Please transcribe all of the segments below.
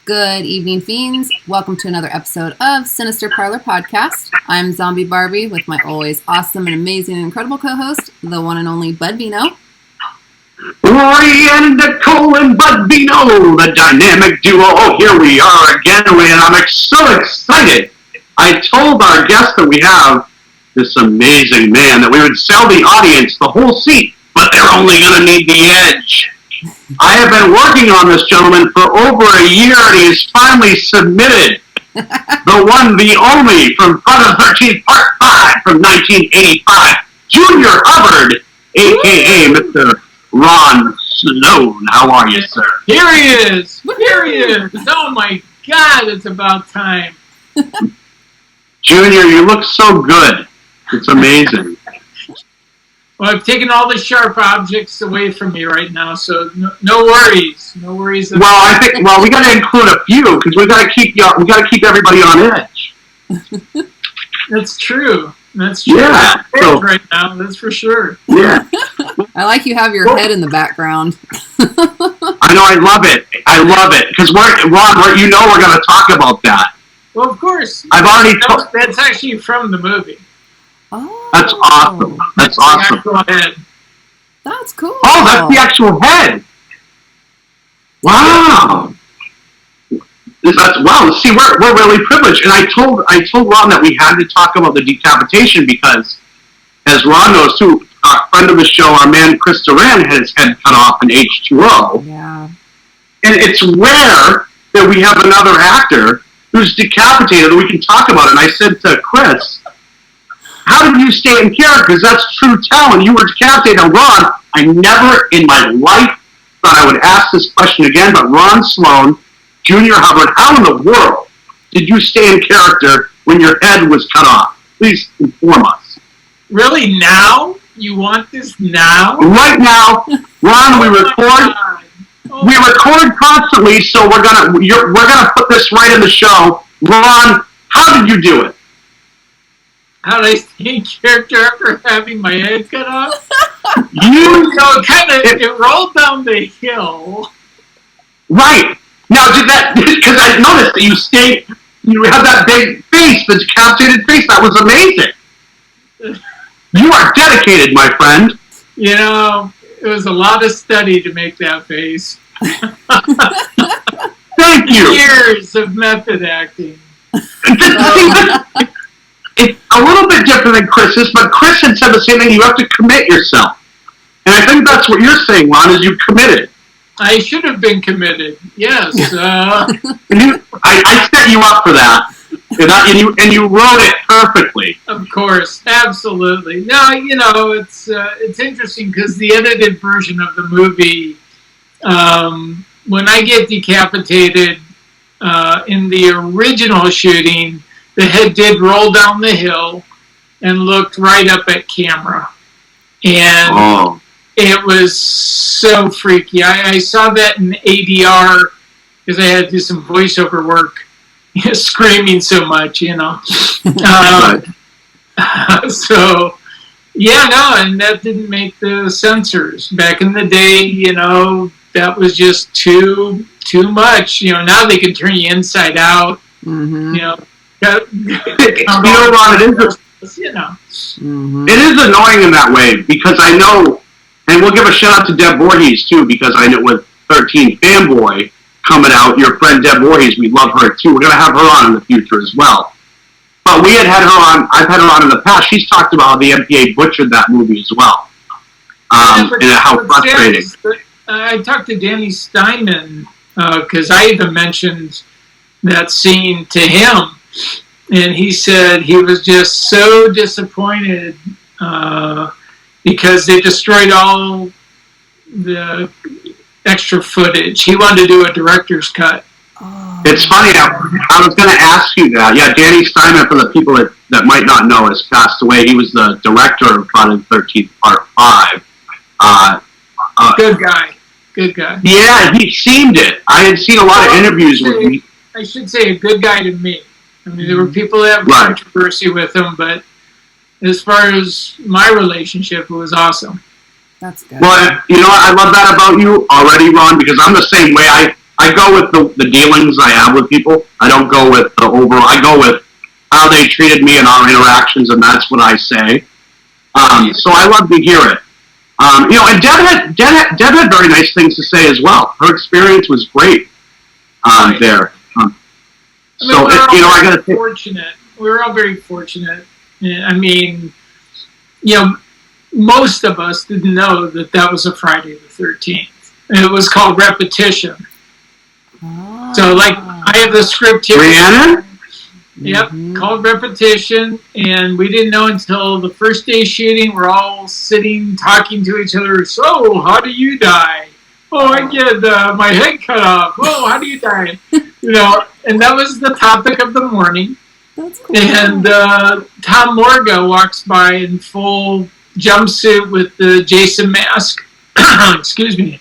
Good evening, fiends. Welcome to another episode of Sinister Parlor Podcast. I'm Zombie Barbie with my always awesome and amazing and incredible co-host, the one and only Bud Vino. Rory and Nicole and Bud Vino, the dynamic duo. Oh, here we are again, and I'm so excited. I told our guest that we have this amazing man that we would sell the audience the whole seat, but they're only going to need the edge. I have been working on this gentleman for over a year, and he has finally submitted the one, the only, from Friday the 13th, Part 5 from 1985, Junior Hubbard, a.k.a. Mr. Ron Sloan. How are you, sir? Here he is! Here he is! Oh my God, it's about time. Junior, you look so good. It's amazing. Well, I've taken all the sharp objects away from me right now, so no worries. No worries. Well, I think we got to include a few because we got to keep everybody on edge. That's true. That's true. Yeah. So, right now, that's for sure. Yeah. I like you have your head in the background. I know. I love it. Because Ron, you know we're going to talk about that. Well, of course. I've already told. That's actually from the movie. Oh. That's awesome. That's awesome. The actual head. That's cool. Oh, that's the actual head. Wow. Wow. See, we're really privileged, and I told Ron that we had to talk about the decapitation because, as Ron knows too, a friend of the show, our man Chris Duran, had his head cut off in H2O. Yeah. And it's rare that we have another actor who's decapitated that we can talk about it. And I said to Chris, how did you stay in character? Because that's true talent. You were decapitated. Now, Ron, I never in my life thought I would ask this question again, but Ron Sloan, Junior Hubbard, how in the world did you stay in character when your head was cut off? Please inform us. Really, now? You want this now? Right now, Ron, we record. We record constantly, so we're gonna put this right in the show. Ron, how did you do it? How did I stay in character after having my head cut off? It rolled down the hill. Right. Now, did that, because I noticed that you had that big face, the decapitated face. That was amazing. You are dedicated, my friend. You know, it was a lot of study to make that face. Thank you. Years of method acting. It's a little bit different than Chris's, but Chris had said the same thing. You have to commit yourself. And I think that's what you're saying, Ron, is you committed. I should have been committed, yes. I set you up for that. And you wrote it perfectly. Of course, absolutely. No, you know, it's interesting because the edited version of the movie, when I get decapitated in the original shooting, the head did roll down the hill and looked right up at camera. And it was so freaky. I saw that in ADR because I had to do some voiceover work, screaming so much, you know. So, yeah, no, and that didn't make the censors. Back in the day, you know, that was just too much. You know, now they can turn you inside out, Mm-hmm. you know. You know, Ron, it is annoying in that way because I know, and we'll give a shout out to Deb Voorhees too because I know with 13 Fanboy coming out, your friend Deb Voorhees, we love her too. We're going to have her on in the future as well. But we had her on, I've had her on in the past. She's talked about how the MPA butchered that movie as well. And how frustrating. I talked to Danny Steinman because I even mentioned that scene to him. And he said he was just so disappointed because they destroyed all the extra footage. He wanted to do a director's cut. Oh. It's funny, I was going to ask you that. Yeah, Danny Steinman, for the people that might not know, has passed away. He was the director of Friday the 13th, Part 5. Good guy. Good guy. Yeah, he seemed it. I had seen a lot of interviews with him. I should say a good guy to me. I mean, there were people that have controversy with him, but as far as my relationship, it was awesome. That's good. Well, you know what? I love that about you already, Ron, because I'm the same way. I go with the dealings I have with people. I don't go with the overall. I go with how they treated me in our interactions, and that's what I say. So I love to hear it. And Deb had very nice things to say as well. Her experience was great there. So I got to say, fortunate. We're all very fortunate. I mean, most of us didn't know that was a Friday the 13th. It was called repetition. Oh. So, I have the script here. Rhiannon? Yep, called repetition, and we didn't know until the first day shooting. We're all sitting, talking to each other. So, how do you die? Oh, I get my head cut off. Oh, how do you die? And that was the topic of the morning. That's cool. And Tom Morga walks by in full jumpsuit with the Jason mask. Excuse me.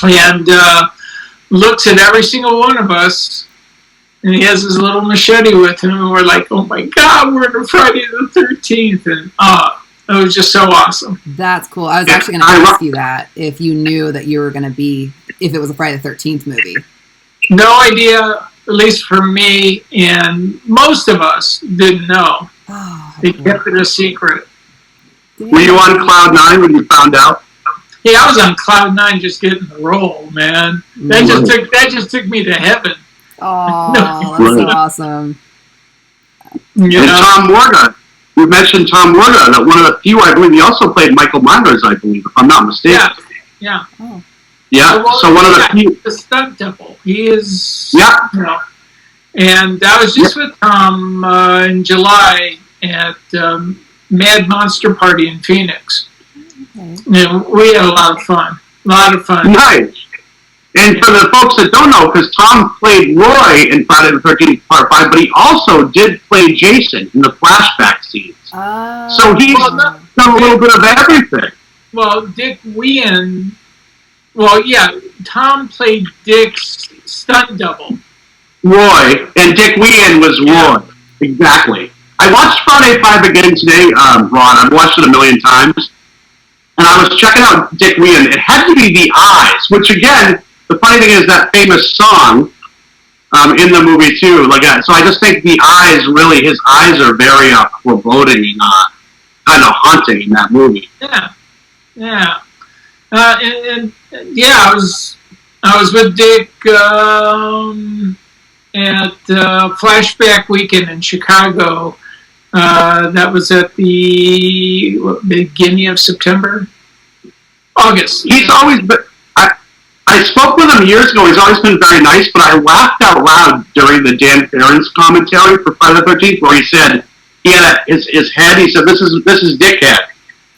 And looks at every single one of us. And he has his little machete with him, and we're like, oh my God, we're on Friday the 13th. And it was just so awesome. That's cool. I was actually going to ask you that, if you knew that you were going to be, if it was a Friday the 13th movie. No idea, at least for me, and most of us didn't know. Oh, they kept it a secret. Were you on Cloud 9 when you found out? Yeah, I was on Cloud 9 just getting the role, man. That just took me to heaven. Oh, that's so awesome. And Tom Morga. We mentioned Tom Morga, that one of the few, I believe, he also played Michael Myers, I believe, if I'm not mistaken. Yeah. Oh. Yeah, so one of the few. The stunt double. He is. Yeah. And I was just with Tom in July at Mad Monster Party in Phoenix. Okay. And we had a lot of fun. Nice. And for the folks that don't know, because Tom played Roy in Friday the 13th Part 5, but he also did play Jason in the flashback scenes. So he's done a little bit of everything. Well, Dick Wien... Tom played Dick's stunt double. Roy, and Dick Wien was Roy. Exactly. I watched Friday 5 again today, Ron. I've watched it a million times. And I was checking out Dick Wien. It had to be the eyes, which again... The funny thing is that famous song in the movie too. So I just think the eyes, really, his eyes are very foreboding and kind of haunting in that movie. Yeah. I was with Dick at Flashback Weekend in Chicago. That was at the beginning of September, August. He's always been. I spoke with him years ago. He's always been very nice, but I laughed out loud during the Dan Farron's commentary for Friday the 13th, where he said he had his head. He said, "This is Dickhead.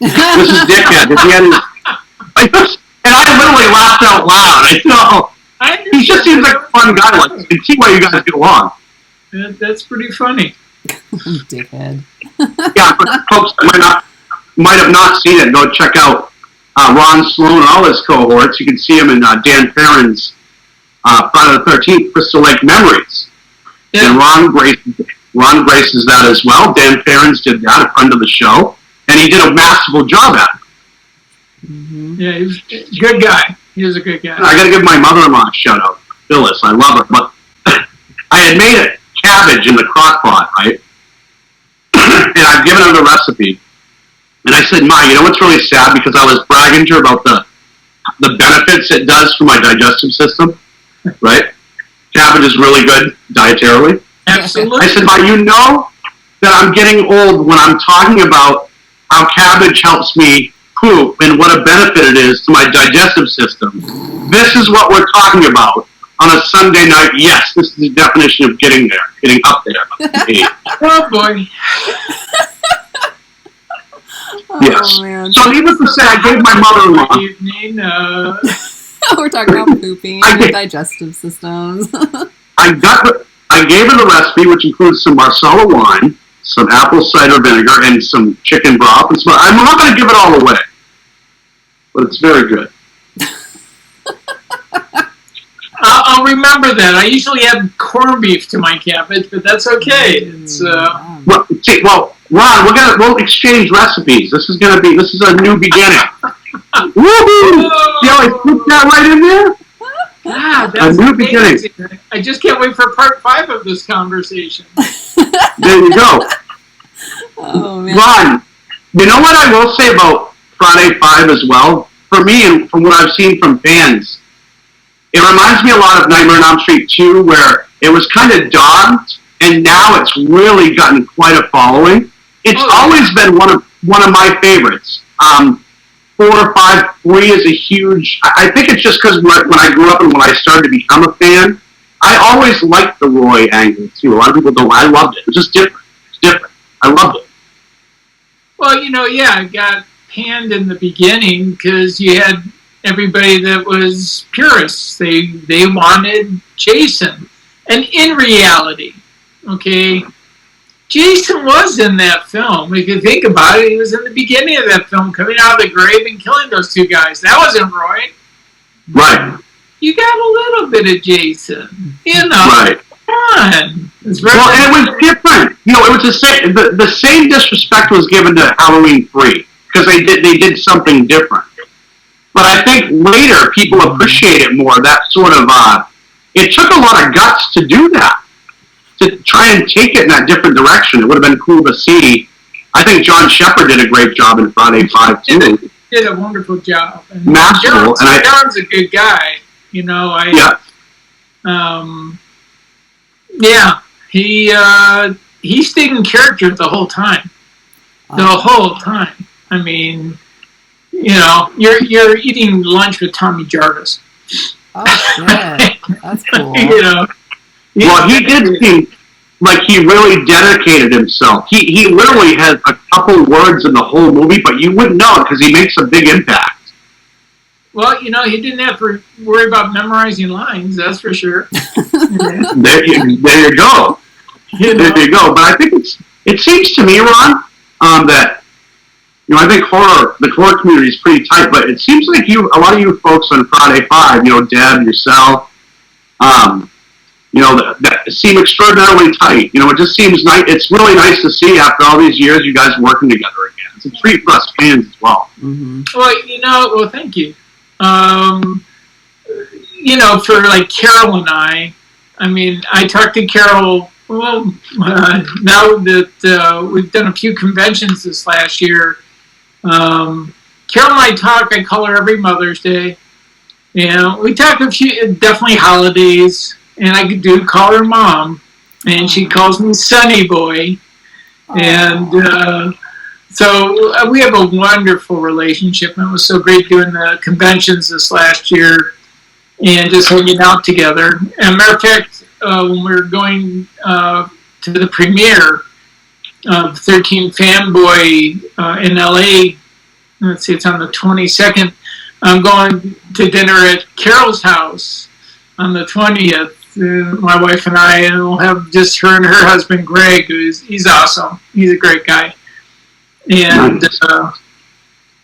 This is Dickhead." He had and I literally laughed out loud. I said, he just seems like a fun guy. I can see why you guys get along. That's pretty funny. Dickhead. Yeah, but folks that might have not seen it, go check out Ron Sloan and all his cohorts. You can see him in Dan Farron's Friday the 13th, Crystal Lake Memories. Yeah. And Ron graces that as well. Dan Farron's did that, a friend of the show. And he did a masterful job at it. Mm-hmm. Yeah, he was a good guy. He was a good guy. I got to give my mother-in-law a shout-out, Phyllis. I love her. But I had made it cabbage in the crock pot, right? And I've given her the recipe. And I said, Ma, you know what's really sad? Because I was bragging to her about the benefits it does for my digestive system, right? Cabbage is really good dietarily. Absolutely. I said, Ma, you know that I'm getting old when I'm talking about how cabbage helps me poop and what a benefit it is to my digestive system. This is what we're talking about on a Sunday night. Yes, this is the definition of getting there, getting up there. Oh, boy. Yes. Oh, man. So needless to say, I gave my mother-in-law. We're talking about pooping and digestive systems. I gave her the recipe, which includes some Marsala wine, some apple cider vinegar, and some chicken broth. And I'm not going to give it all away, but it's very good. I'll remember that. I usually add corned beef to my cabbage, but that's okay. It's well, Ron, we'll exchange recipes. This is a new beginning. Woohoo! See how I put that right in there? Ah, A that's new amazing. beginning. I just can't wait for part 5 of this conversation. There you go. Oh, man. Ron, you know what I will say about Friday 5 as well? For me, and from what I've seen from fans, it reminds me a lot of Nightmare on Elm Street 2, where it was kind of dogged, and now it's really gotten quite a following. It's always been one of my favorites. 4, 5, 3 is a huge... I think it's just because when I grew up and when I started to become a fan, I always liked the Roy angle, too. A lot of people don't. I loved it. It was just different. It's different. I loved it. Well, it got panned in the beginning because you had everybody that was purists. They wanted Jason. And in reality, okay, Jason was in that film. If you think about it, he was in the beginning of that film, coming out of the grave and killing those 2 guys. That wasn't Roy. Right. You got a little bit of Jason. Right. Come on. Well, and it was different. It was the same disrespect was given to Halloween 3 because they did something different. But I think later people appreciate it more. That sort of it took a lot of guts to do that, to try and take it in that different direction. It would have been cool to see. I think John Shepard did a great job in Friday 5 too. He did a wonderful job. And Masterful. John's a good guy. He stayed in character the whole time. The whole time. I mean, you're eating lunch with Tommy Jarvis. Oh, shit. That's cool. Well, he did seem like he really dedicated himself. He literally has a couple words in the whole movie, but you wouldn't know it because he makes a big impact. Well, he didn't have to worry about memorizing lines, that's for sure. There you go. There you go. But I think it seems to me, Ron, that I think the horror community is pretty tight, but it seems like a lot of you folks on Friday 5, Deb, yourself, that seem extraordinarily tight. It just seems nice. It's really nice to see after all these years you guys working together again. It's a treat for us fans as well. Mm-hmm. Well, thank you. For like Carol and I mean, I talked to Carol, now that we've done a few conventions this last year, Carol and I talk, I call her every Mother's Day. We talk a few, definitely holidays, and I do call her Mom, and she calls me Sonny Boy. And so we have a wonderful relationship, and it was so great doing the conventions this last year and just hanging out together. As a matter of fact, when we were going to the premiere of 13 Fanboy in LA, let's see, it's on the 22nd, I'm going to dinner at Carol's house on the 20th. My wife and I, and we'll have just her and her husband Greg, he's awesome. He's a great guy. And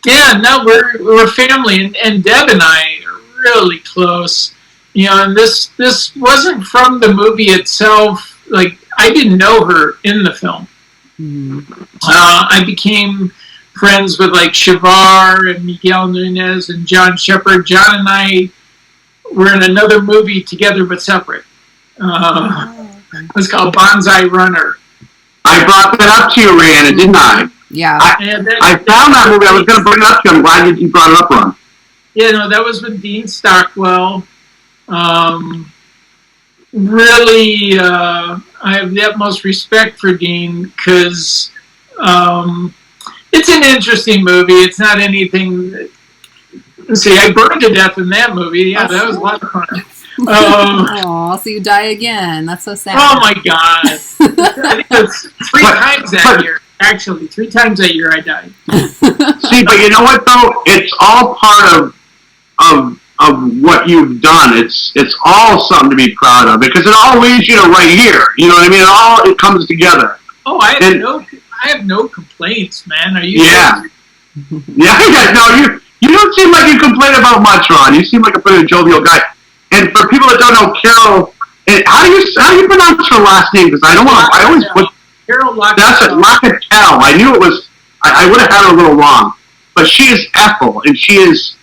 we're family, and Deb and I are really close. And this wasn't from the movie itself. Like, I didn't know her in the film. Mm-hmm. I became friends with like Shavar and Miguel Nunez and John Shepard. John and I were in another movie together but separate. It was called Bonsai Runner. I brought that up to you, Rhiannon, didn't I? Yeah. I found that movie. I was going to bring it up to you. I'm glad you brought it up, Ron. That was with Dean Stockwell. Really, I have the utmost respect for Dean because it's an interesting movie. It's not anything... See, I burned to death in that movie. Yeah, that was a lot of fun. Oh, so you die again. That's so sad. Oh, my God. I think it was 3 times that year. Actually, 3 times that year I died. See, but you know what, though? It's all part of what you've done. It's all something to be proud of because it all leads you to right here. You know what I mean? It comes together. Oh, I have no complaints, man. Are you? Yeah. No, you don't seem like you complain about much, Ron. You seem like a pretty jovial guy. And for people that don't know Carol, how do you pronounce her last name? Because I always put Carol Locatell. That's it, Locatell. I knew it was. I would have had it a little wrong, but she is Ethel, and she is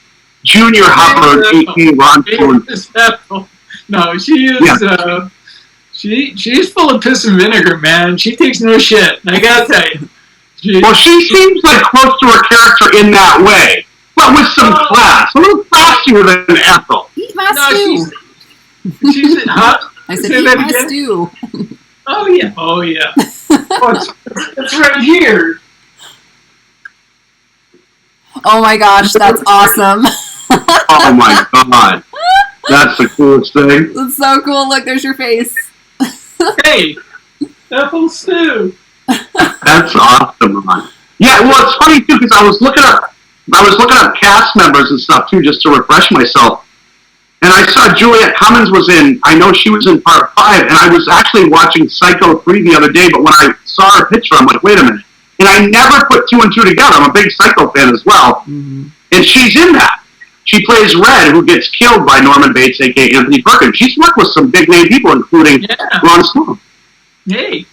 Junior Hubbard, a.k.a. Ron Sloan. No, she is. Yeah. She's full of piss and vinegar, man. She takes no shit. I gotta tell you. She seems like close to her character in that way, but with some class. A little classier than Ethel. Eat my stew. She's hot. I said, eat my stew. Oh yeah. Oh yeah. It's right here. Oh my gosh, that's awesome. Oh my god. That's the coolest thing. That's so cool. Look, there's your face. Hey, apple stew. That's awesome, Ron. Yeah, well, it's funny too because I was looking up cast members and stuff too, just to refresh myself. And I saw Juliette Cummins was in. I know she was in part 5, and I was actually watching Psycho 3 the other day. But when I saw her picture, I'm like, wait a minute. And I never put 2 and 2 together. I'm a big Psycho fan as well, and she's in that. She plays Red, who gets killed by Norman Bates, a.k.a. Anthony Perkins. She's worked with some big-name people, including Ron Sloan. Hey.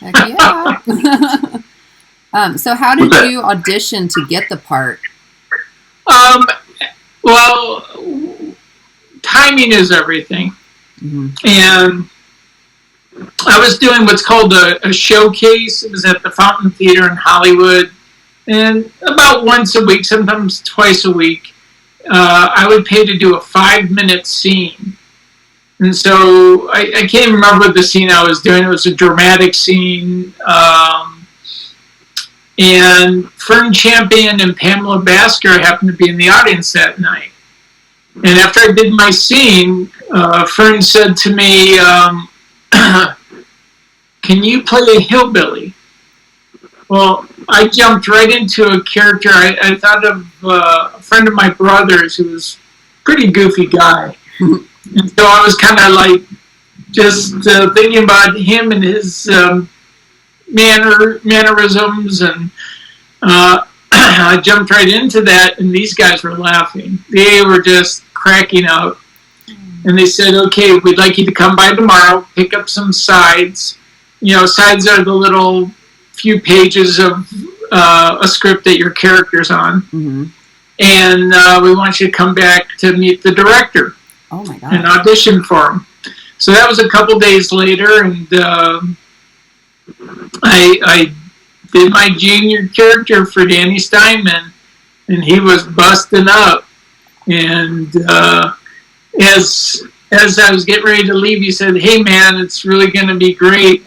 Heck yeah. So how did you audition to get the part? Well, timing is everything. And I was doing what's called a showcase. It was at the Fountain Theater in Hollywood. And about once a week, sometimes twice a week, I would pay to do a 5-minute scene. And so I can't remember the scene I was doing. It was a dramatic scene. And Fern Champion and Pamela Basker happened to be in the audience that night. And after I did my scene, Fern said to me, can you play a hillbilly? Well, I jumped right into a character. I thought of a friend of my brother's who was a pretty goofy guy. And so I was kind of like just thinking about him and his mannerisms, and I jumped right into that, and these guys were laughing. They were just cracking up. And they said, okay, we'd like you to come by tomorrow, pick up some sides. You know, sides are the little few pages of a script that your character's on. And we want you to come back to meet the director. Oh my God. And audition for him. So that was a couple days later, and I did my junior character for Danny Steinman, and he was busting up. And as I was getting ready to leave, he said, "Hey man, it's really going to be great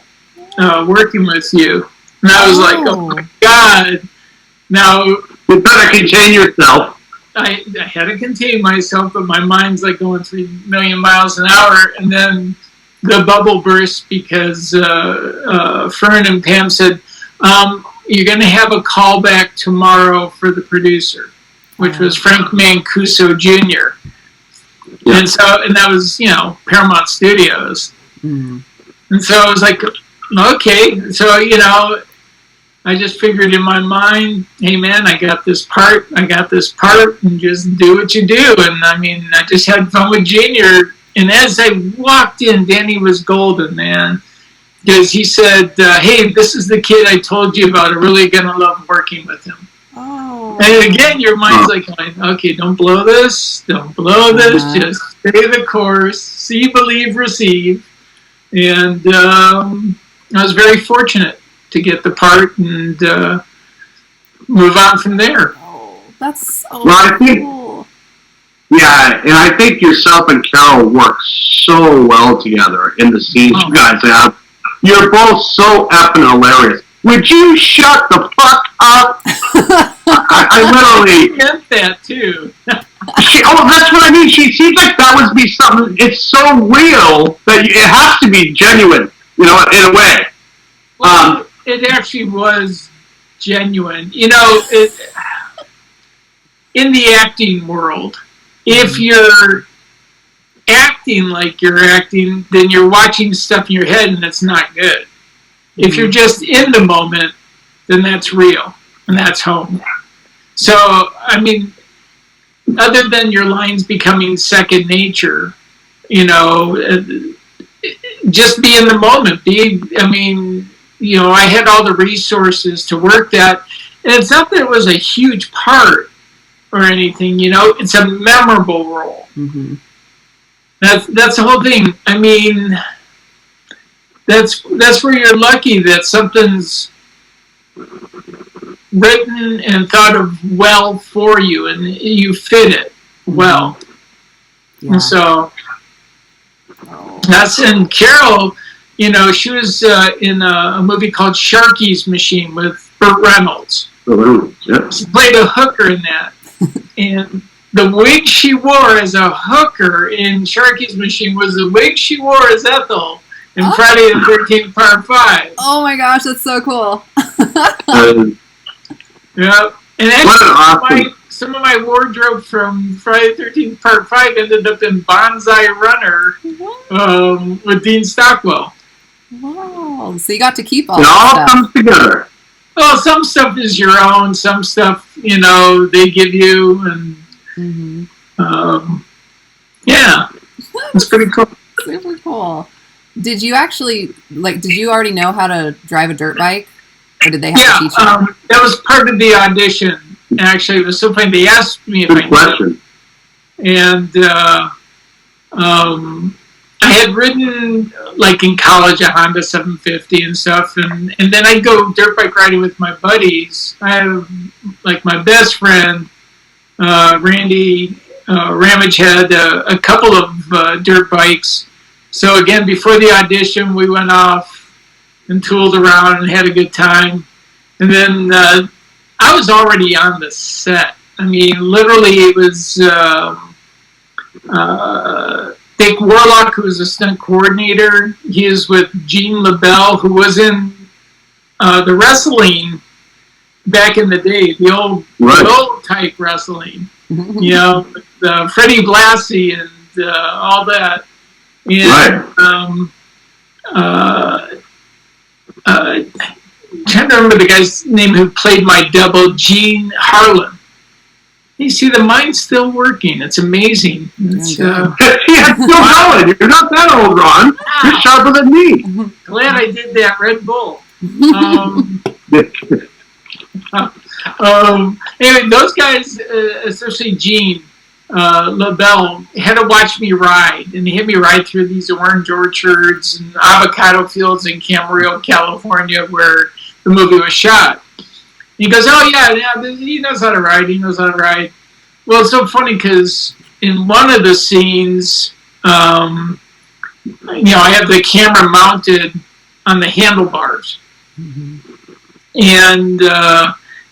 working with you." And I was like, "Oh my God!" Now you better contain yourself. I had to contain myself, but my mind's like going 3 million miles an hour. And then the bubble burst because Fern and Pam said, you're going to have a callback tomorrow for the producer, which was Frank Mancuso Jr. Yeah. And that was, Paramount Studios. And so I was like, okay. So, I just figured in my mind, hey man, I got this part, and just do what you do. And I just had fun with Junior. And as I walked in, Danny was golden, man. Because he said, hey, this is the kid I told you about. I'm really going to love working with him. Oh. And again, your mind's like, okay, don't blow this. Just stay the course. See, believe, receive. And I was very fortunate to get the part and move on from there. Oh, that's so cool. Yeah, and I think yourself and Carol work so well together in the scenes you guys have. You're both so effing hilarious. Would you shut the fuck up? I literally meant that too. That's what I mean. She seems like that would be something. It's so real that it has to be genuine, in a way. Well, it actually was genuine. In the acting world, if you're acting like you're acting, then you're watching stuff in your head and it's not good. If you're just in the moment, then that's real and that's home. So, other than your lines becoming second nature, just be in the moment. I had all the resources to work that. And it's not that it was a huge part. or anything. It's a memorable role. Mm-hmm. That's the whole thing. I mean, that's where you're lucky that something's written and thought of well for you, and you fit it well. Yeah. And so and Carol, she was in a movie called Sharky's Machine with Burt Reynolds. Yep. She played a hooker in that. And the wig she wore as a hooker in Sharky's Machine was the wig she wore as Ethel in Friday the 13th Part 5. Oh my gosh, that's so cool. Yeah. And actually, some of my wardrobe from Friday the 13th Part 5 ended up in Bonsai Runner with Dean Stockwell. Wow. So you got to keep all that stuff. It all comes together. Well, some stuff is your own. Some stuff, they give you. And, yeah. It's pretty cool. Super cool. Did you actually, did you already know how to drive a dirt bike? Or did they have to teach you? That was part of the audition. Actually, it was so funny. They asked me if I knew. And I had ridden, in college, a Honda 750 and stuff. And then I'd go dirt bike riding with my buddies. I have, my best friend, Randy Ramage, had a couple of dirt bikes. So, again, before the audition, we went off and tooled around and had a good time. And then I was already on the set. I mean, literally, it was Dick Warlock, who was a stunt coordinator. He is with Gene LaBelle, who was in the wrestling back in the day, the old type wrestling. With Freddie Blassie and all that. And trying to remember the guy's name who played my double, Gene Harlan. You see, the mind's still working. It's amazing. It's, still going. You're not that old, Ron. Wow. You're sharper than me. Glad I did that Red Bull. Anyway, those guys, especially Gene LaBelle, had to watch me ride, and they had me ride through these orange orchards and avocado fields in Camarillo, California, where the movie was shot. He goes, oh, yeah, he knows how to ride. Well, it's so funny because in one of the scenes, I have the camera mounted on the handlebars. And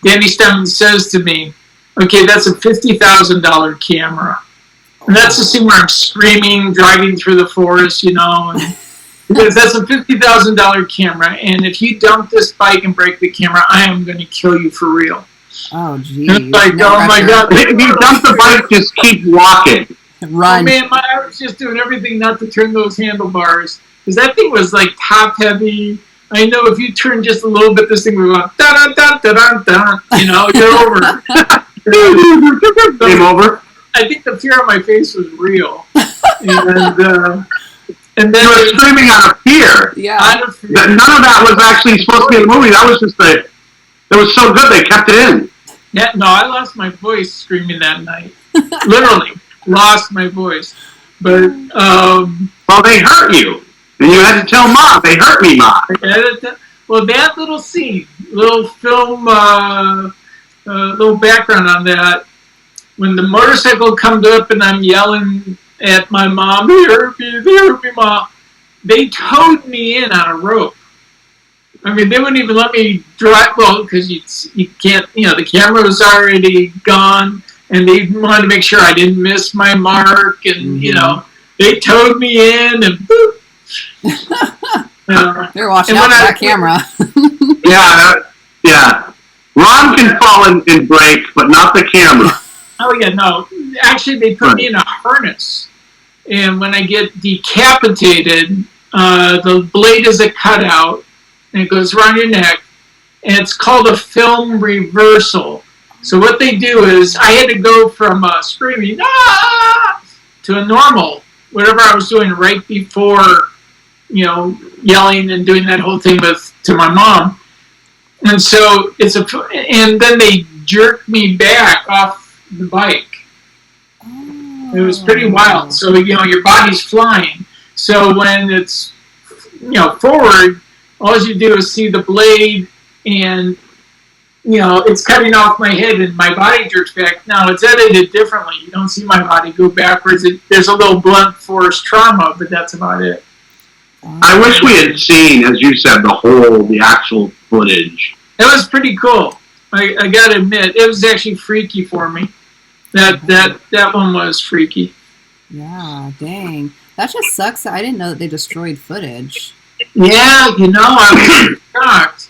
Danny Stone says to me, okay, that's a $50,000 camera. And that's the scene where I'm screaming, driving through the forest, and because that's a $50,000 camera, and if you dump this bike and break the camera, I am going to kill you for real. Oh, geez. Oh my God. If you dump the bike, just keep walking. Run. Oh, man, I was just doing everything not to turn those handlebars, because that thing was, top heavy. I know if you turn just a little bit, this thing would go, da-da-da-da-da-da, you're over. Game over. I think the fear on my face was real. And then you were screaming out of fear. Yeah. Out of fear. None of that was actually supposed to be in the movie. That was just it was so good they kept it in. Yeah, no, I lost my voice screaming that night. Literally, lost my voice. But well, they hurt you, and you had to tell Mom they hurt me, Mom. Well, that little scene, little film, little background on that. When the motorcycle comes up and I'm yelling at my mom, they hurt me, Mom. They towed me in on a rope. I mean, they wouldn't even let me drive, because you can't, the camera was already gone, and they wanted to make sure I didn't miss my mark, and, they towed me in, and boop. They're watching out for that camera. Yeah. Ron can fall and break, but not the camera. Oh, yeah, no. Actually, they put me in a harness. And when I get decapitated, the blade is a cutout, and it goes around your neck. And it's called a film reversal. So what they do is, I had to go from screaming, ah! to a normal, whatever I was doing right before, yelling and doing that whole thing to my mom. And so and then they jerked me back off the bike. Oh. It was pretty wild. So, your body's flying. So when it's, forward, all you do is see the blade and, it's cutting off my head and my body jerks back. Now, it's edited differently. You don't see my body go backwards. There's a little blunt force trauma, but that's about it. I wish we had seen, as you said, the actual footage. It was pretty cool. I gotta admit, it was actually freaky for me. That one was freaky. Yeah, dang. That just sucks. I didn't know that they destroyed footage. Yeah, I was shocked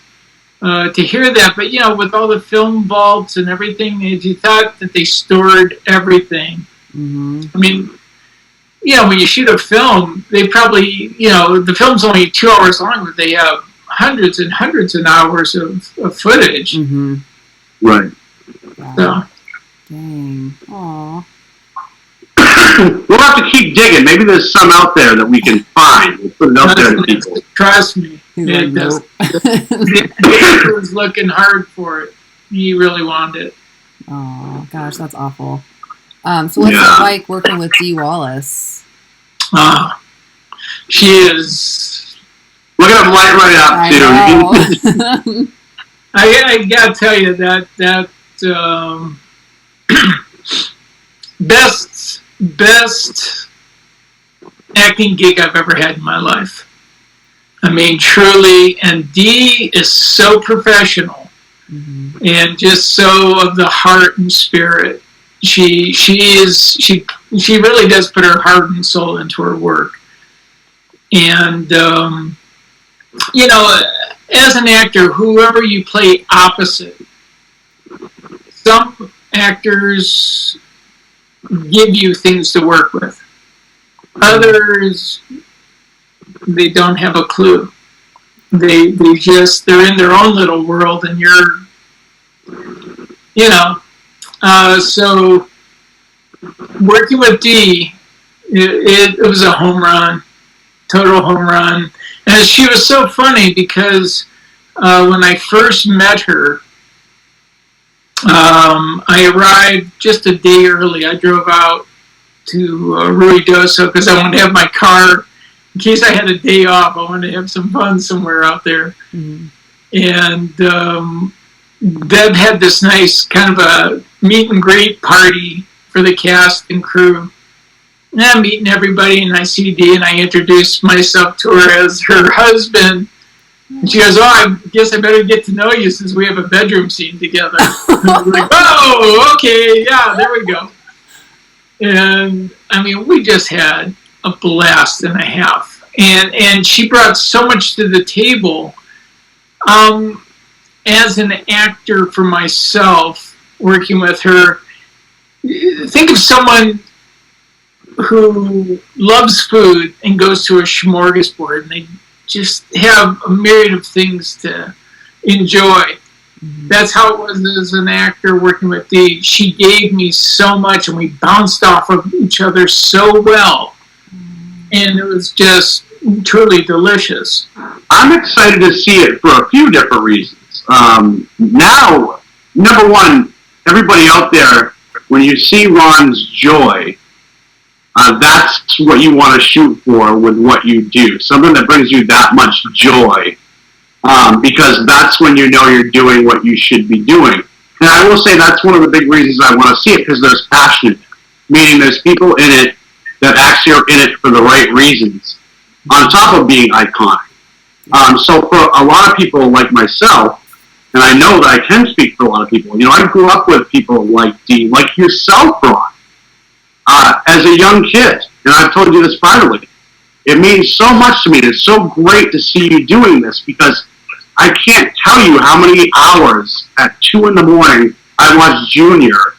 to hear that. But, with all the film vaults and everything, you thought that they stored everything. Mm-hmm. I mean, when you shoot a film, they probably, the film's only 2 hours long, but they have hundreds and hundreds of hours of footage. Mm-hmm. Right. Wow. So. Dang. Aw. We'll have to keep digging. Maybe there's some out there that we can find. We'll put it out there to people. Trust me. He's like, nope. He was looking hard for it. He really wanted it. Oh, gosh, that's awful. So what's it like working with Dee Wallace? She is... We're going to light right up, too. I gotta tell you that best acting gig I've ever had in my life. I mean, truly, and Dee is so professional and just so of the heart and spirit. She really does put her heart and soul into her work. And as an actor, whoever you play opposite, some actors give you things to work with. Others, they don't have a clue. They're in their own little world, and you're, so working with Dee, it was a home run, total home run. And she was so funny because when I first met her, I arrived just a day early. I drove out to Ruidoso because I wanted to have my car, in case I had a day off, I wanted to have some fun somewhere out there. Mm-hmm. And Deb had this nice kind of a meet and greet party for the cast and crew. And I'm meeting everybody, and I see Dee, and I introduce myself to her as her husband. And she goes, I guess I better get to know you since we have a bedroom scene together. And I was like, oh, okay, yeah, there we go. And, I mean, we just had a blast and a half. And she brought so much to the table. As an actor for myself, working with her, think of someone who loves food and goes to a smorgasbord, and they just have a myriad of things to enjoy. Mm-hmm. That's how it was as an actor working with Dee. She gave me so much, and we bounced off of each other so well. Mm-hmm. And it was just truly delicious. I'm excited to see it for a few different reasons. Now, number one, everybody out there, when you see Ron's joy, that's what you want to shoot for with what you do. Something that brings you that much joy. Because that's when you know you're doing what you should be doing. And I will say that's one of the big reasons I want to see it, because there's passion. Meaning there's people in it that actually are in it for the right reasons, on top of being iconic. So for a lot of people like myself, and I know that I can speak for a lot of people, I grew up with people like Dee, like yourself, Ron, as a young kid. And I've told you this privately. It means so much to me. It's so great to see you doing this, because I can't tell you how many hours at 2 in the morning I watched Junior.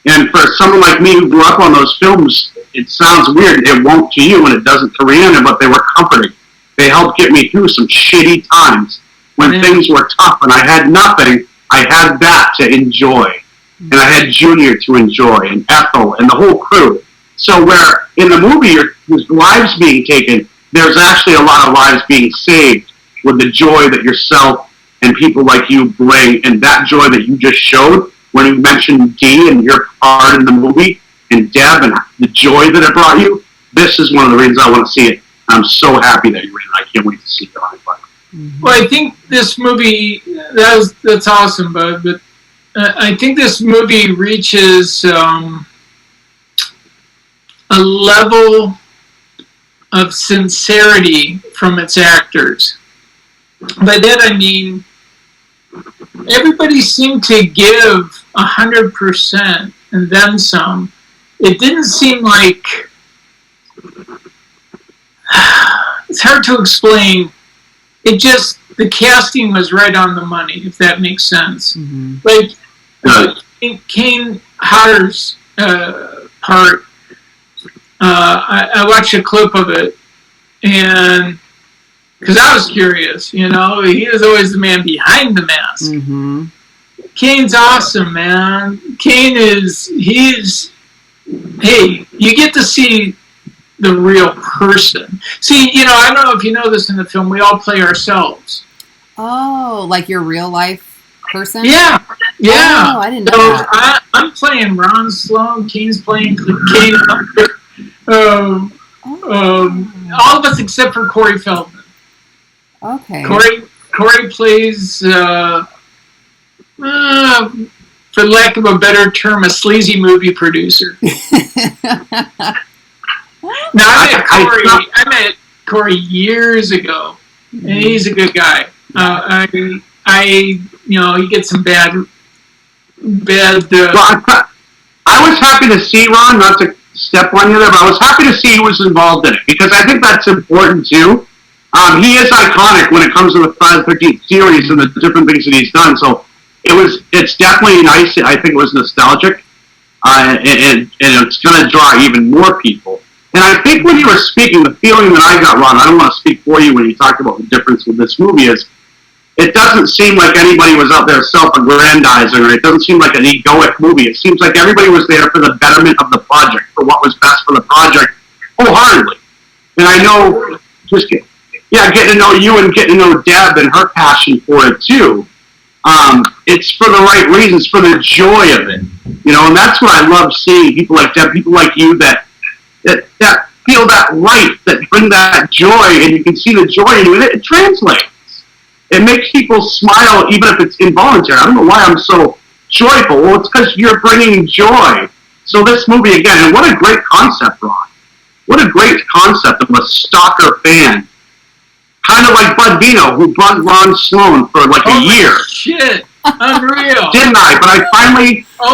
And for someone like me who grew up on those films, it sounds weird. It won't to you, and it doesn't to Rihanna, but they were comforting. They helped get me through some shitty times when things were tough and I had nothing. I had that to enjoy. And I had Junior to enjoy, and Ethel, and the whole crew. So where in the movie there's lives being taken, there's actually a lot of lives being saved with the joy that yourself and people like you bring, and that joy that you just showed when you mentioned Dee and your part in the movie, and Deb and the joy that it brought you, this is one of the reasons I want to see it. I'm so happy that you're in it. I can't wait to see it on it. Well, I think this movie, that's awesome, Bud, but I think this movie reaches a level of sincerity from its actors. By that I mean, everybody seemed to give 100% and then some. It didn't seem like, it's hard to explain. It just, the casting was right on the money, if that makes sense. Mm-hmm. Like, Kane Hodder's part, I watched a clip of it, and because I was curious, you know, he was always the man behind the mask. Mm-hmm. Kane's awesome, man. Kane hey, you get to see the real person. See, you know, I don't know if you know this in the film, we all play ourselves. Oh, like your real life person? Yeah. Oh, I didn't know that. I'm playing Ron Sloan, Kane's playing Kane. All of us except for Corey Feldman. Okay. Corey plays, for lack of a better term, a sleazy movie producer. Now, I met Corey years ago, and he's a good guy. You know, he gets some bad. Well, I was happy to see Ron, not to step on you there, but I was happy to see he was involved in it, because I think that's important too. He is iconic when it comes to the Friday the 13th series and the different things that he's done. So it's definitely nice. I think it was nostalgic, and it's going to draw even more people. And I think when you were speaking, the feeling that I got, Ron, I don't want to speak for you when you talked about the difference with this movie, is it doesn't seem like anybody was out there self-aggrandizing, or it doesn't seem like an egoic movie. It seems like everybody was there for the betterment of the project, for what was best for the project, wholeheartedly. And I know, getting to know you and getting to know Deb and her passion for it too. It's for the right reasons, for the joy of it. You know, and that's what I love seeing, people like Deb, people like you that feel that light, that bring that joy, and you can see the joy in it. It translates. It makes people smile, even if it's involuntary. I don't know why I'm so joyful. Well, it's because you're bringing joy. So this movie, again, and what a great concept, Ron. What a great concept of a stalker fan. Kind of like Bud Vino, who bugged Ron Sloan for like a year. Shit. Unreal. Didn't I? But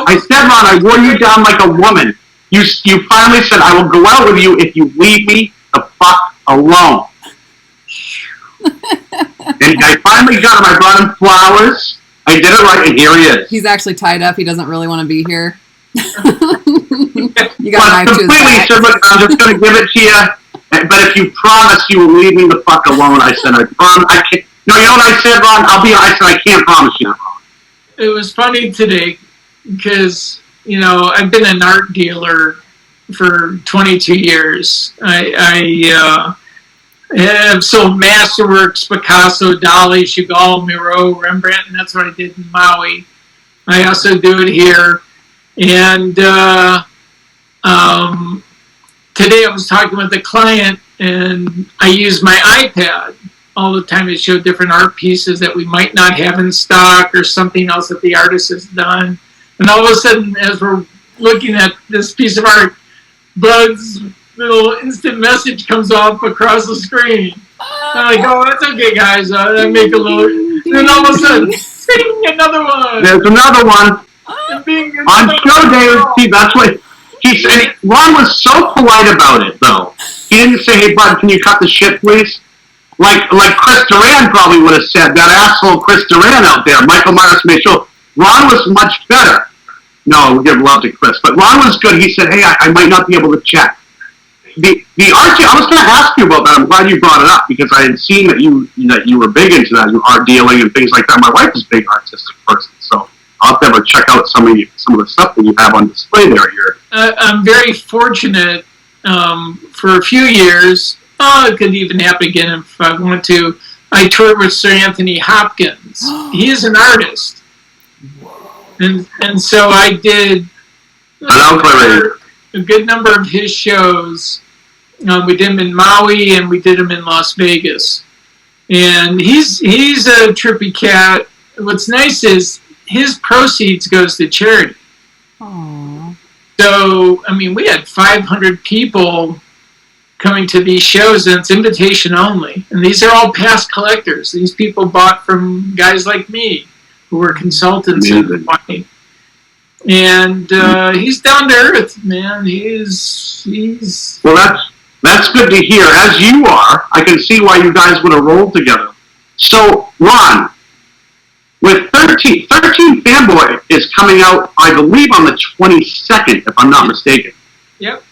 I said, Ron, I wore you down like a woman. You finally said, I will go out with you if you leave me the fuck alone. And I finally got him. I brought him flowers. I did it right, and here he is. He's actually tied up. He doesn't really want to be here. You got a knife to his back. Said, look, I'm just going to give it to you. But if you promise you will leave me the fuck alone, I said, I promise. I can't. No, you know what I said, Ron? I said, I can't promise you that, Ron. It was funny today because, you know, I've been an art dealer for 22 years. I have sold masterworks, Picasso, Dali, Chagall, Miro, Rembrandt, and that's what I did in Maui. I also do it here. And today I was talking with a client, and I use my iPad all the time to show different art pieces that we might not have in stock or something else that the artist has done. And all of a sudden, as we're looking at this piece of art, Bud's little instant message comes off across the screen. And I go, that's okay, guys. I make a little... Then all of a sudden, bing, another one. There's another one. On show day, see, that's what he said. Ron was so polite about it, though. He didn't say, hey, Bud, can you cut the shit, please? Like Chris Duran probably would have said, that asshole Chris Duran out there, Michael Myers made sure. Ron was much better. No, we give love to Chris. But Ron was good. He said, hey, I might not be able to check. The art, I was going to ask you about that. I'm glad you brought it up, because I had seen that you were big into that, art dealing and things like that. My wife is a big artistic person, so I'll have to ever check out some of the stuff that you have on display there here. I'm very fortunate. For a few years, it could even happen again if I wanted to. I toured with Sir Anthony Hopkins. He is an artist. And so I did a good number of his shows. We did them in Maui and we did them in Las Vegas. And he's a trippy cat. What's nice is his proceeds goes to charity. Aww. So, I mean, we had 500 people coming to these shows, and it's invitation only. And these are all past collectors. These people bought from guys like me, who were consultants in Hawaii. And he's down to earth, man. He's Well, that's good to hear. As you are, I can see why you guys would have rolled together. So, Ron, with 13 Fanboy is coming out, I believe, on the 22nd, if I'm not mistaken. Yep.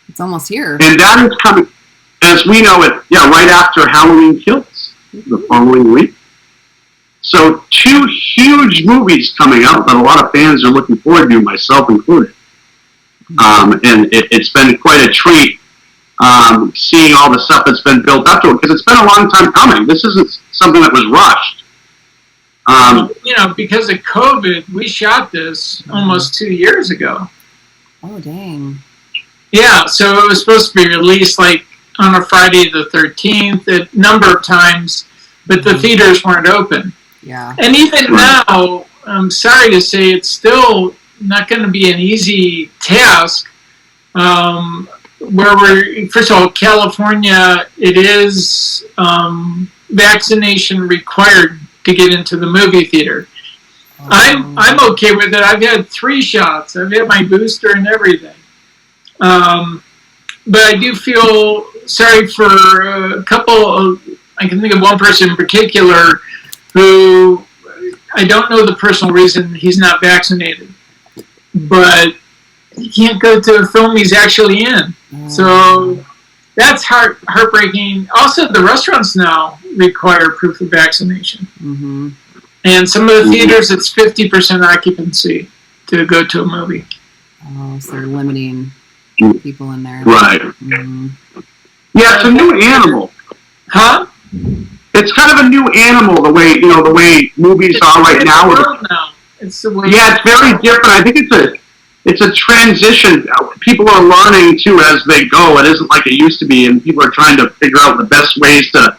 It's almost here. And that is coming, as we know it, right after Halloween Kills, the following week. So 2 huge movies coming out that a lot of fans are looking forward to, myself included. And it's been quite a treat seeing all the stuff that's been built up to it, because it's been a long time coming. This isn't something that was rushed. Because of COVID, we shot this almost 2 years ago. Oh, dang. Yeah, so it was supposed to be released like on a Friday the 13th a number of times, but the theaters weren't open. Yeah. And even now, I'm sorry to say, it's still not going to be an easy task. First of all, California, it is vaccination required to get into the movie theater. I'm okay with it. I've had 3 shots. I've had my booster and everything. But I do feel sorry for a couple I can think of one person in particular who, I don't know the personal reason he's not vaccinated, but he can't go to a film he's actually in. So that's heartbreaking. Also, the restaurants now require proof of vaccination. Mm-hmm. And some of the theaters, it's 50% occupancy to go to a movie. Oh, so they're limiting people in there. Right. Mm-hmm. Yeah, it's a new animal. Huh? It's kind of a new animal, the way movies are right now. It's the way. Yeah, it's very different. I think it's a transition. People are learning too as they go. It isn't like it used to be, and people are trying to figure out the best ways to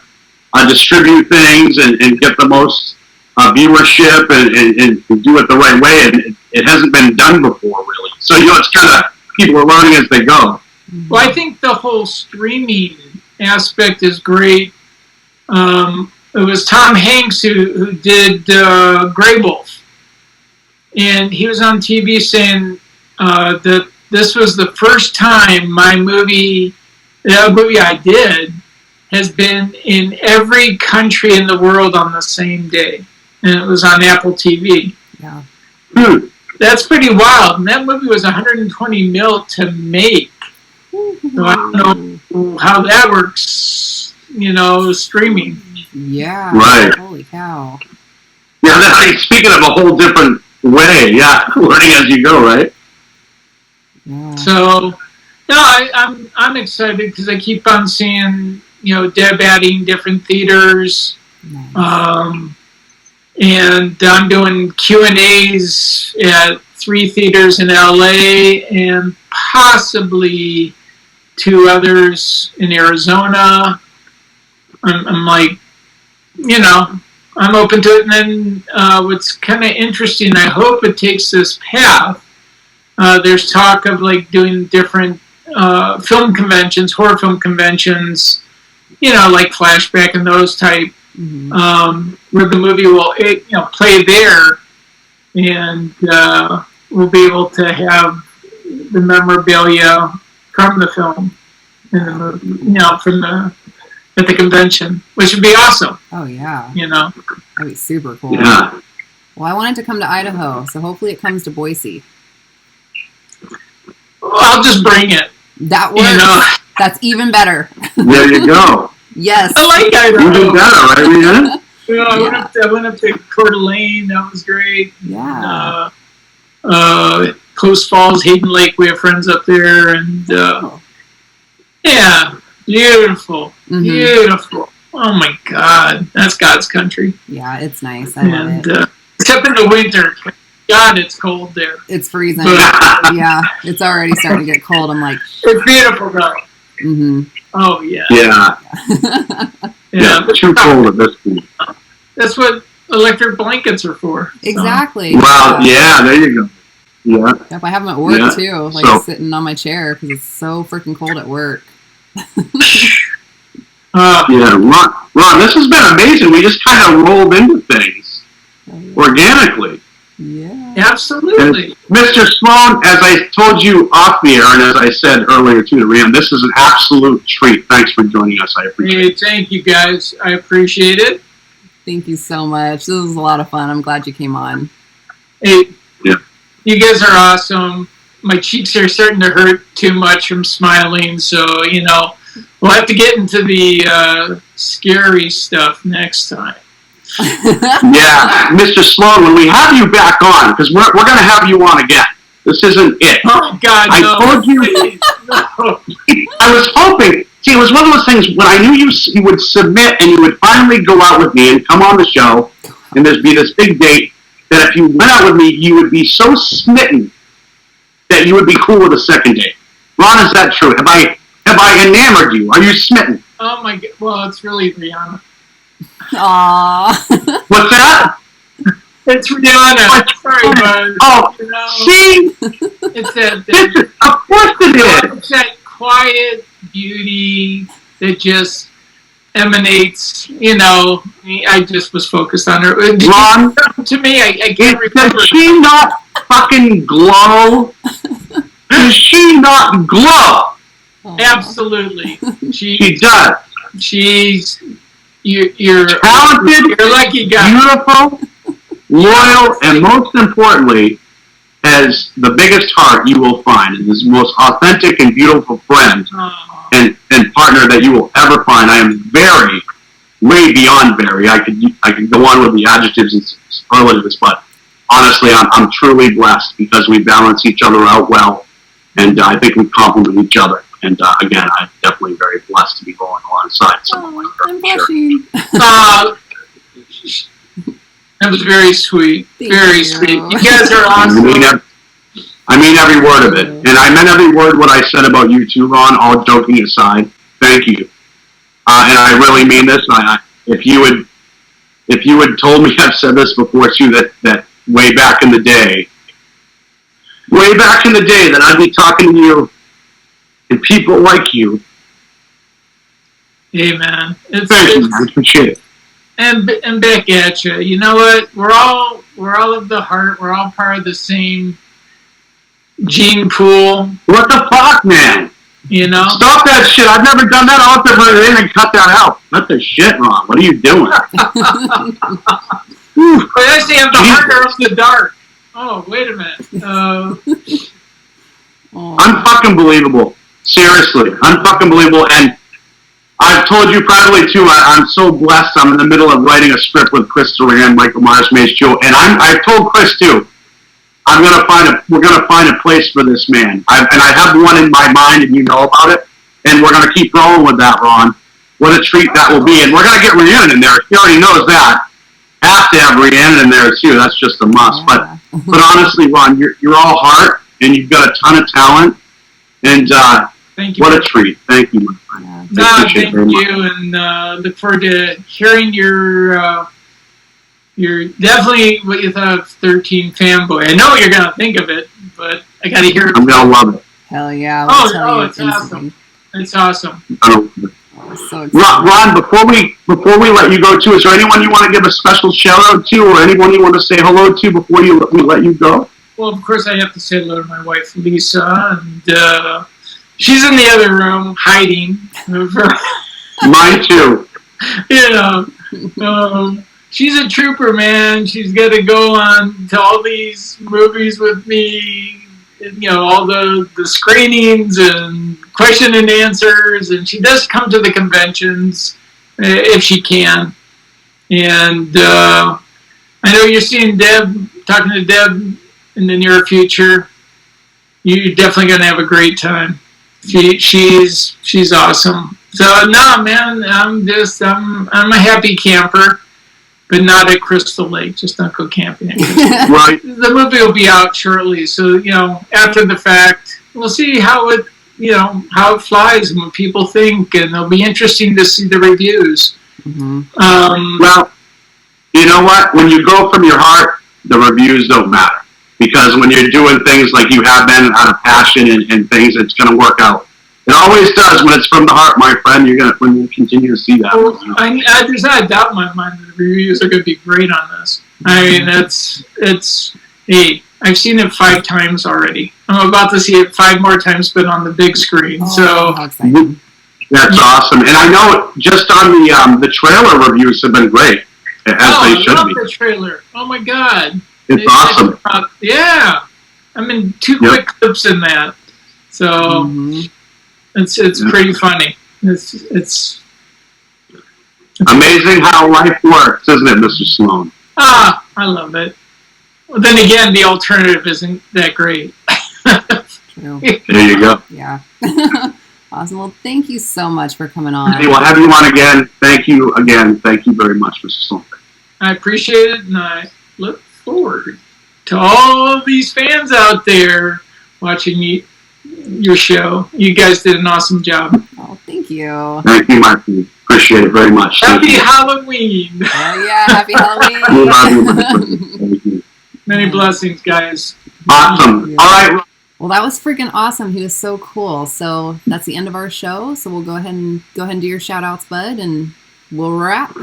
distribute things and get the most viewership and do it the right way. And it hasn't been done before, really. So it's kind of people are learning as they go. Well, I think the whole streaming aspect is great. It was Tom Hanks who did Grey Wolf, and he was on TV saying that this was the first time the movie I did has been in every country in the world on the same day, and it was on Apple TV. Yeah. That's pretty wild, and that movie was $120 million to make. So I don't know how that works, streaming. Yeah. Right. Holy cow. Yeah, speaking of a whole different way, learning as you go, right? Yeah. So, I'm excited because I keep on seeing, Deb adding different theaters. Nice. And I'm doing Q&As at 3 theaters in LA and possibly 2 others in Arizona. I'm like, I'm open to it. And then what's kind of interesting, I hope it takes this path. There's talk of like doing different film conventions, horror film conventions, like Flashback and those type. Mm-hmm. Where the movie will play there, and we'll be able to have the memorabilia from the film in the movie, at the convention, which would be awesome. Oh yeah. That'd be super cool. Yeah. Well, I wanted to come to Idaho, so hopefully it comes to Boise. Well, I'll just bring it. That works. That's even better. There you go. Yes. I like Idaho. Even better, right, Leanne? I went up to Coeur d'Alene. That was great. Yeah. Post Falls, Hayden Lake. We have friends up there, and yeah, beautiful, beautiful. Oh my God, that's God's country. Yeah, it's nice. I love it. Except in the winter, God, it's cold there. It's freezing. Yeah, it's already starting to get cold. I'm like, it's beautiful though. Mm-hmm. Oh yeah. Yeah, too cold at this point. That's what electric blankets are for. Exactly. Wow. Yeah, there you go. Yeah. Yep, I have them at work too, like sitting on my chair because it's so freaking cold at work. Ron, this has been amazing. We just kind of rolled into things organically. Yeah. Absolutely. And Mr. Sloan, as I told you off the air, and as I said earlier to Rand, this is an absolute treat. Thanks for joining us. I appreciate it. Thank you, guys. I appreciate it. Thank you so much. This was a lot of fun. I'm glad you came on. Hey, you guys are awesome. My cheeks are starting to hurt too much from smiling, so, we'll have to get into the scary stuff next time. Yeah, Mr. Sloan, when we have you back on, because we're going to have you on again. This isn't it. Oh, God, no. I told you. No. I was hoping. See, it was one of those things when I knew you would submit and you would finally go out with me and come on the show, and there'd be this big date, that if you went out with me, you would be so smitten that you would be cool with a second date. Ron, is that true? Have I enamored you? Are you smitten? Oh, my God. Well, it's really Rihanna. Aww. What's that? It's Rihanna. Sorry, bud. Oh, see? It's that, Of course it is. It's that quiet beauty that just emanates, I just was focused on her. Ron, to me, I can't remember. Does she not fucking glow? Does she not glow? Absolutely. She does. You're talented, you're lucky guy. beautiful, loyal, and most importantly, has the biggest heart you will find, and is the most authentic and beautiful friend and partner that you will ever find. I am very, way beyond very. I could go on with the adjectives and superlatives, but honestly, I'm truly blessed because we balance each other out well, and I think we complement each other. And again, I'm definitely very blessed to be going alongside someone like her. I'm blushing. That was very sweet. Very sweet. You guys are awesome. I mean every word of it. And I meant every word what I said about you too, Ron, all joking aside. Thank you. And I really mean this. If you had told me, I've said this before too, that way back in the day, that I'd be talking to you and people like you. Hey, man. Thank you. I appreciate it. And back at you. You know what? We're all of the heart. We're all part of the same gene pool. What the fuck, man? Stop that shit. I've never done that. I'll have to put it in and cut that out. What the shit, Ron? What are you doing? But I say I'm the heart of the dark. Oh, wait a minute. Unfucking believable. Seriously. Unfucking believable. And I've told you privately too, I'm so blessed. I'm in the middle of writing a script with Chris Duran, Michael Myers, Mace Joe, and I've told Chris too, we're gonna find a place for this man. I have one in my mind, and you know about it. And we're gonna keep rolling with that, Ron. What a treat that will be, and we're gonna get Rhiannon in there. He already knows that. Have to have Rhiannon in there too. That's just a must. Yeah. But honestly, Ron, you're all heart, and you've got a ton of talent, and thank you. what a treat. Thank you, my friend. Yeah. Thank you, and look forward to hearing you're definitely what you thought of 13 Fanboy. I know what you're going to think of it, but I got to hear it. I'm going to love it. Hell yeah. It's awesome. It's awesome. So Ron, before we let you go too, is there anyone you want to give a special shout out to, or anyone you want to say hello to before we let you go? Well, of course I have to say hello to my wife, Lisa, and she's in the other room hiding. Mine too. She's a trooper, man. She's got to go on to all these movies with me, all the screenings and question and answers, and she does come to the conventions if she can. And I know you're seeing talking to Deb in the near future. You're definitely going to have a great time. She's awesome. So no, man, I'm a happy camper. but not at Crystal Lake. Just don't go camping. Right. The movie will be out shortly, so after the fact, we'll see how it flies and what people think, and it'll be interesting to see the reviews. Mm-hmm. Well, you know what? When you go from your heart, the reviews don't matter. Because when you're doing things like you have been out of passion and things, it's going to work out. It always does when it's from the heart, my friend. When you continue to see that. Well, there's not a doubt in my mind that the reviews are going to be great on this. I mean, I've seen it 5 times already. I'm about to see it 5 more times, but on the big screen. Oh, how exciting. That's awesome. And I know just on the trailer reviews have been great, as they should I love be. the trailer. Oh my God. It's awesome. Yeah. I'm in 2 quick clips in that. So it's pretty funny. It's amazing how life works, isn't it, Mr. Sloan? I love it. Well, then again, the alternative isn't that great. True. There you go. Yeah. Awesome. Well, thank you so much for coming on. Hey, we'll have you on again. Thank you again. Thank you very much, Mr. Sloan. I appreciate it, and I look forward to all of these fans out there watching your show. You guys did an awesome job. Oh, thank you. Thank you, my friend. Appreciate it very much. Happy Halloween. Oh, yeah. Happy Halloween. We love you, my friend. Thank you. Many blessings, guys. Awesome. All right. Well, that was freaking awesome. He was so cool. So that's the end of our show. So we'll go ahead and do your shout outs, bud, and we'll wrap.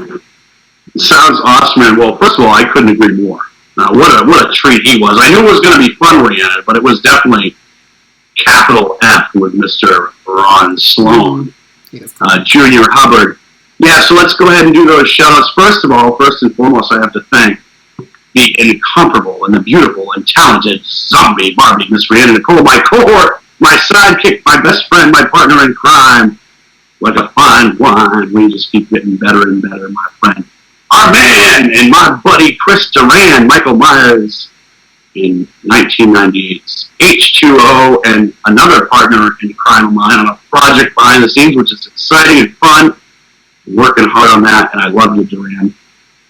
Sounds awesome, man. Well, first of all, I couldn't agree more. What a treat he was. I knew it was going to be fun when he had it, but it was definitely capital F with Mr. Ron Sloan, Junior Hubbard. Yeah, so let's go ahead and do those shout-outs. First and foremost, I have to thank the incomparable and the beautiful and talented zombie Barbie, Miss Rhiannon Nicole, my cohort, my sidekick, my best friend, my partner in crime. Like a fine wine, we just keep getting better and better, my friend. Our man and my buddy Chris Duran, Michael Myers, in 1998's H2O, and another partner in crime of mine on a project behind the scenes, which is exciting and fun. Working hard on that, and I love you, Duran.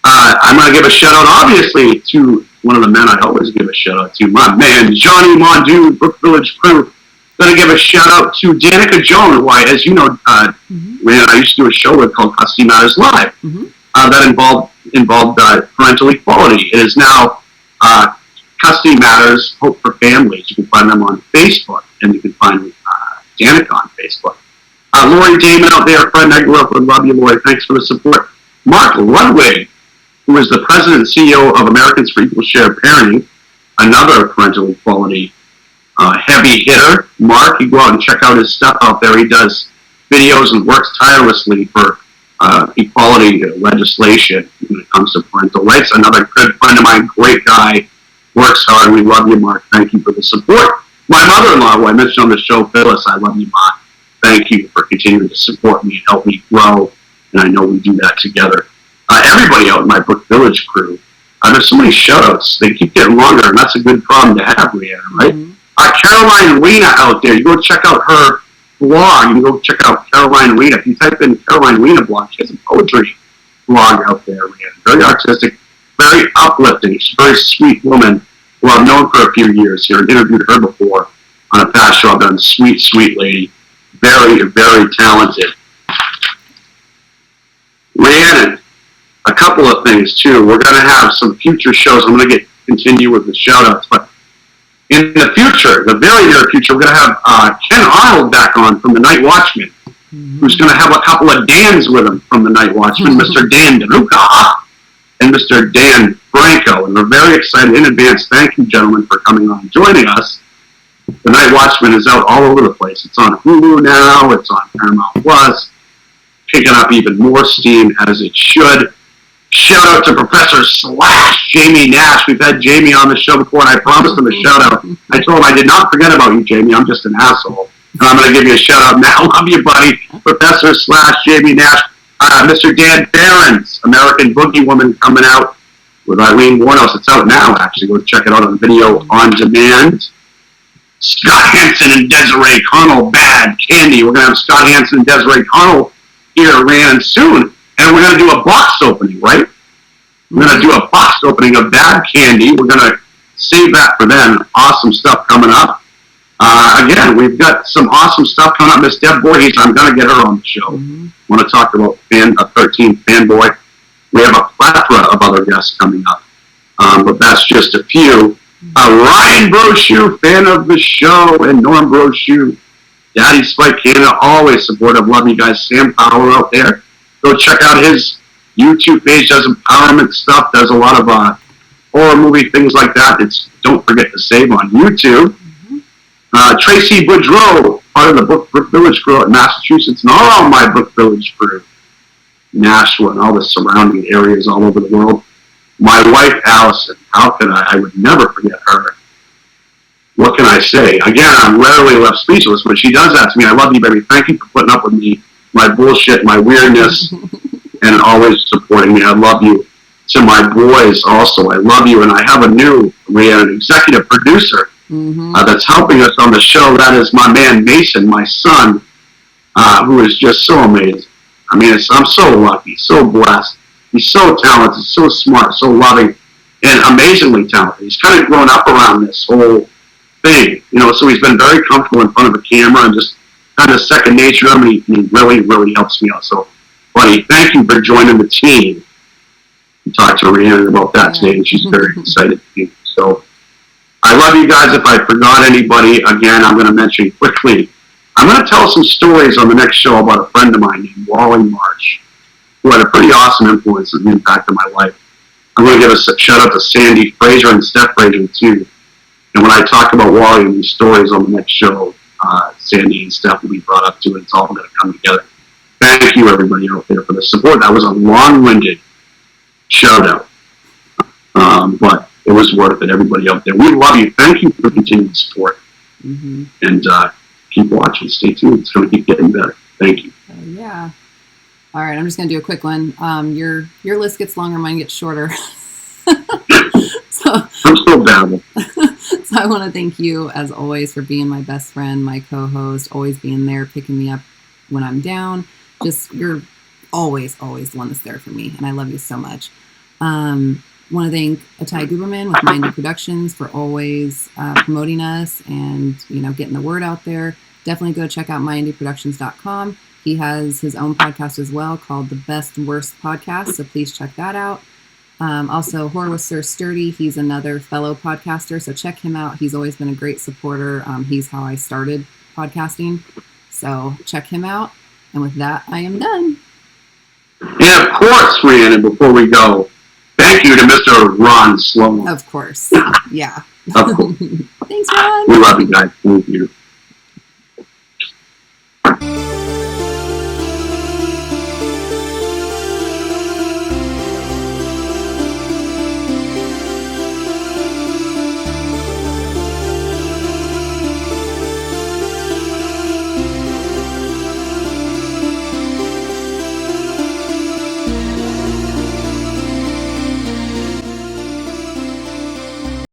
I'm going to give a shout-out, obviously, to one of the men I always give a shout-out to, my man, Johnny Mondu, Brook Village Crew. Going to give a shout-out to Danica Jones, who as you know, I used to do a show with called Custody Matters Live. That involved parental equality. It is now Custody Matters, Hope for Families. You can find them on Facebook, and you can find Danica on Facebook. Lori Damon out there, friend I grew up with, love you, Lori. Thanks for the support. Mark Ludwig, who is the president and CEO of Americans for Equal Share Parenting, another parental equality heavy hitter. Mark, you go out and check out his stuff out there. He does videos and works tirelessly for equality legislation when it comes to parental rights. Another good friend of mine, great guy, works hard. We love you, Mark. Thank you for the support. My mother-in-law, who I mentioned on the show, Phyllis, I love you, Ma. Thank you for continuing to support me and help me grow, and I know we do that together. Everybody out in my Brook Village crew, there's so many shout-outs. They keep getting longer, and that's a good problem to have, Rhiannon, right? Caroline Rena out there, you go check out her blog. You can go check out Caroline Rena. If you type in Caroline Rena blog, she has a poetry blog out there, Rhiannon. Very artistic, very uplifting. She's a very sweet woman who I've known for a few years here and interviewed her before on a past show I've done. Sweet, sweet lady. Very, very talented. Rhiannon, a couple of things, too. We're going to have some future shows. I'm going to continue with the shout-outs, but in the future, the very near future, we're going to have Ken Arnold back on from The Night Watchman, who's going to have a couple of Dans with him from The Night Watchman, Mr. Dan DeLuca and Mr. Dan Franco. And we're very excited in advance. Thank you, gentlemen, for coming on and joining us. The Night Watchman is out all over the place. It's on Hulu now. It's on Paramount Plus. Picking up even more steam as it should. Shout out to Professor / Jamie Nash. We've had Jamie on the show before, and I promised him a shout out. I told him I did not forget about you, Jamie. I'm just an asshole. And I'm going to give you a shout out now. Love you, buddy. Professor / Jamie Nash. Mr. Dan Barron's American Boogie Woman coming out with Eileen Warnos. It's out now, actually. Go check it out on video on demand. Scott Hansen and Desiree Connell, Bad Candy. We're going to have Scott Hansen and Desiree Connell here around soon. And we're going to do a box opening, right? We're going to do a box opening of Bad Candy. We're going to save that for then. Awesome stuff coming up. Again, we've got some awesome stuff coming up. Miss Deb Voorhees, I'm going to get her on the show. Want to talk about 13 Fanboy. We have a plethora of other guests coming up, but that's just a few. Ryan Brochu, fan of the show, and Norm Brochu, Daddy Spike Canada, always supportive. Love you guys. Sam Powell out there. Go check out his YouTube page. Does empowerment stuff. Does a lot of horror movie things like that. Don't forget to save on YouTube. Tracy Boudreau, part of the Book Village crew at Massachusetts, and all my Book Village crew, Nashua, and all the surrounding areas all over the world. My wife, Allison, how could I would never forget her. What can I say? Again, I'm rarely left speechless when she does ask me, I love you, baby. Thank you for putting up with me, my bullshit, my weirdness, and always supporting me. I love you. To my boys also, I love you. And I have an executive producer that's helping us on the show. That is my man, Mason, my son, who is just so amazing. I mean, I'm so lucky, so blessed. He's so talented, so smart, so loving, and amazingly talented. He's kind of grown up around this whole thing, so he's been very comfortable in front of a camera and just kind of second nature to him, and he really, really helps me out. So, buddy, thank you for joining the team. We talked to Rhiannon about that today, and she's very excited to be. So, I love you guys. If I forgot anybody, again, I'm going to mention quickly. I'm going to tell some stories on the next show about a friend of mine named Wally March, who had a pretty awesome influence and impact on my life. I'm going to give a shout out to Sandy Fraser and Steph Fraser, too. And when I talk about Wally and these stories on the next show, Sandy and Steph will be brought up to it. It's all going to come together. Thank you, everybody out there, for the support. That was a long-winded shout out. But it was worth it, everybody out there. We love you. Thank you for continued support. And keep watching. Stay tuned. It's going to keep getting better. Thank you. Yeah. All right, I'm just going to do a quick one. Your list gets longer, mine gets shorter. So I'm so bad. So I want to thank you, as always, for being my best friend, my co-host, always being there, picking me up when I'm down. You're always the one that's there for me, and I love you so much. Want to thank Atai Guberman with Mindy Productions for always promoting us and getting the word out there. Definitely go check out mindyproductions.com. He has his own podcast as well called The Best Worst Podcast, so please check that out. Also, Horror with Sir Sturdy, he's another fellow podcaster, so check him out. He's always been a great supporter. He's how I started podcasting, so check him out. And with that, I am done. And of course, Rhiannon, before we go, thank you to Mr. Ron Sloan. Of course. Yeah. Of course. Thanks, Ron. We love you guys. Thank you.